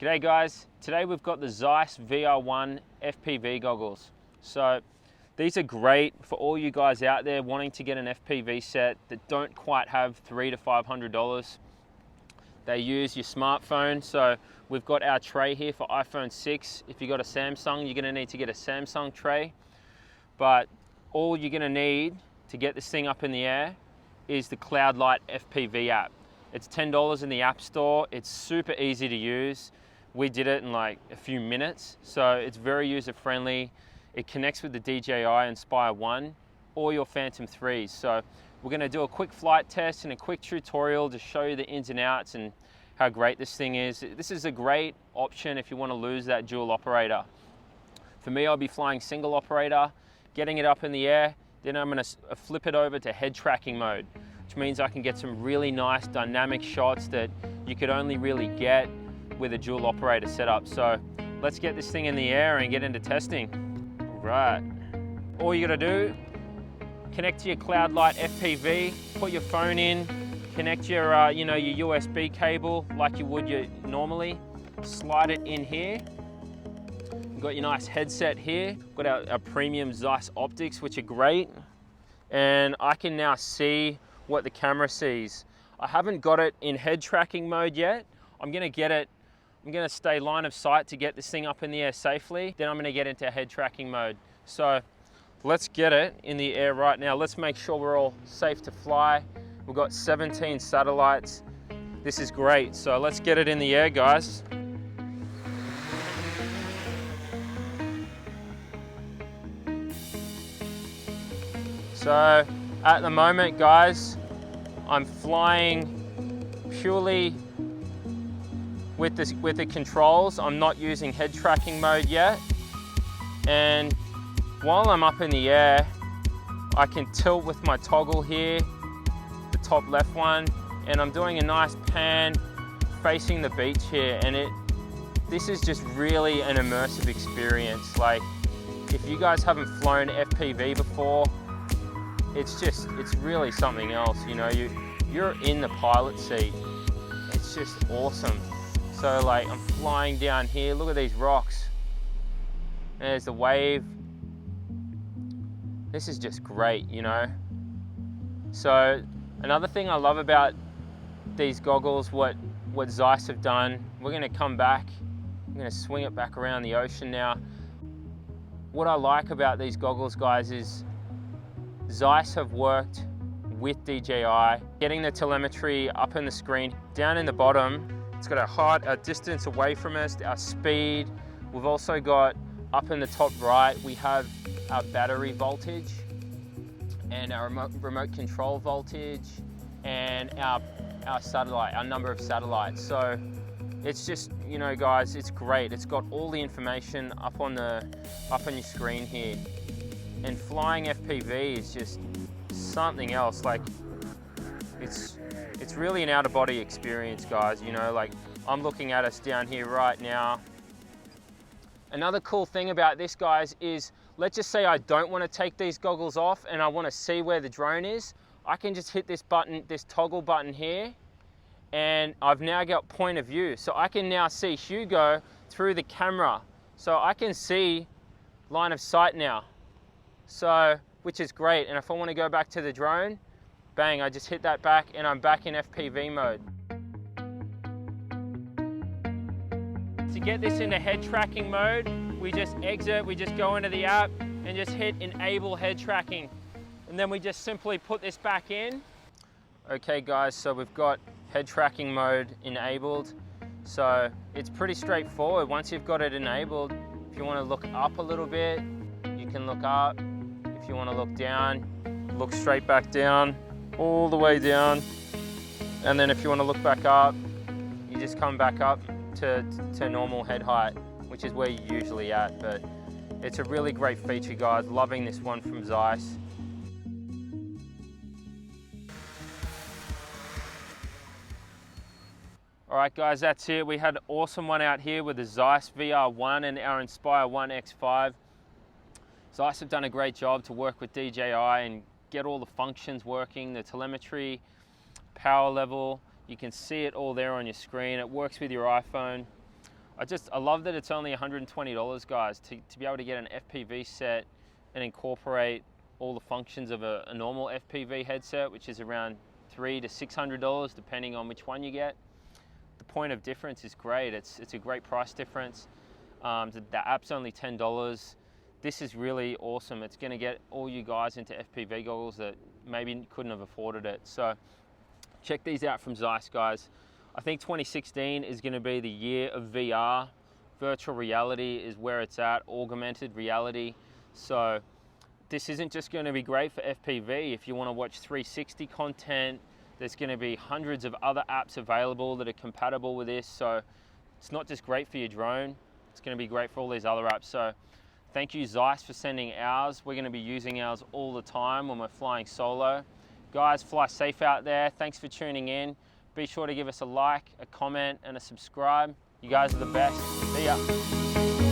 G'day guys, today we've got the Zeiss VR1 FPV goggles. So these are great for all you guys out there wanting to get an FPV set that don't quite have $300 to $500. They use your smartphone, so we've got our tray here for iPhone 6. If you've got a Samsung, you're gonna need to get a Samsung tray. But all you're gonna need to get this thing up in the air is the CloudLight FPV app. It's $10 in the App Store. It's super easy to use. We did it in like a few minutes, so it's very user-friendly. It connects with the DJI Inspire 1 or your Phantom 3s. So we're gonna do a quick flight test and a quick tutorial to show you the ins and outs and how great this thing is. This is a great option if you wanna lose that dual operator. For me, I'll be flying single operator, getting it up in the air, then I'm gonna flip it over to head tracking mode, which means I can get some really nice dynamic shots that you could only really get with a dual operator setup. So let's get this thing in the air and get into testing. Right. All you gotta do, connect to your CloudLight FPV, put your phone in, connect your, your USB cable like you would normally, slide it in here. You've got your nice headset here. Got our premium Zeiss optics, which are great. And I can now see what the camera sees. I haven't got it in head tracking mode yet. I'm gonna stay line of sight to get this thing up in the air safely. Then I'm gonna get into head tracking mode. So let's get it in the air right now. Let's make sure we're all safe to fly. We've got 17 satellites. This is great. So let's get it in the air, guys. So at the moment, guys, I'm flying purely with the controls. I'm not using head tracking mode yet. And while I'm up in the air, I can tilt with my toggle here, the top left one, and I'm doing a nice pan facing the beach here. And this is just really an immersive experience. Like, if you guys haven't flown FPV before, it's really something else. You know, you're in the pilot seat. It's just awesome. So like, I'm flying down here, look at these rocks. There's the wave. This is just great, you know? So another thing I love about these goggles, what Zeiss have done, we're gonna come back, I'm gonna swing it back around the ocean now. What I like about these goggles, guys, is Zeiss have worked with DJI, getting the telemetry up in the screen. Down in the bottom, it's got our height, our distance away from us, our speed. We've also got up in the top right, we have our battery voltage and our remote control voltage and our satellite, our number of satellites. So it's just, you know, guys, it's great. It's got all the information up on your screen here. And flying FPV is just something else. Like, it's really an out-of-body experience, guys. You know, like, I'm looking at us down here right now. Another cool thing about this, guys, is let's just say I don't want to take these goggles off and I want to see where the drone is. I can just hit this button, this toggle button here, and I've now got point of view. So I can now see Hugo through the camera. So I can see line of sight now. So, which is great. And if I want to go back to the drone, bang, I just hit that back and I'm back in FPV mode. To get this into head tracking mode, we just exit, we just go into the app and just hit enable head tracking. And then we just simply put this back in. Okay guys, so we've got head tracking mode enabled. So it's pretty straightforward. Once you've got it enabled, if you want to look up a little bit, you can look up. If you want to look down, look straight back down, all the way down. And then if you want to look back up, you just come back up to normal head height, which is where you're usually at. But it's a really great feature, guys. Loving this one from Zeiss. All right, guys, that's it. We had an awesome one out here with the Zeiss VR1 and our Inspire 1 X5. Zeiss have done a great job to work with DJI and get all the functions working, the telemetry, power level. You can see it all there on your screen. It works with your iPhone. I love that it's only $120, guys, to be able to get an FPV set and incorporate all the functions of a normal FPV headset, which is around $300 to $600, depending on which one you get. The point of difference is great. It's a great price difference. The app's only $10. This is really awesome. It's going to get all you guys into FPV goggles that maybe couldn't have afforded it. So check these out from Zeiss, guys. I think 2016 is going to be the year of VR. Virtual reality is where it's at, augmented reality. So this isn't just going to be great for FPV. If you want to watch 360 content, there's going to be hundreds of other apps available that are compatible with this. So it's not just great for your drone, it's going to be great for all these other apps. So thank you, Zeiss, for sending ours. We're going to be using ours all the time when we're flying solo. Guys, fly safe out there. Thanks for tuning in. Be sure to give us a like, a comment, and a subscribe. You guys are the best. See ya.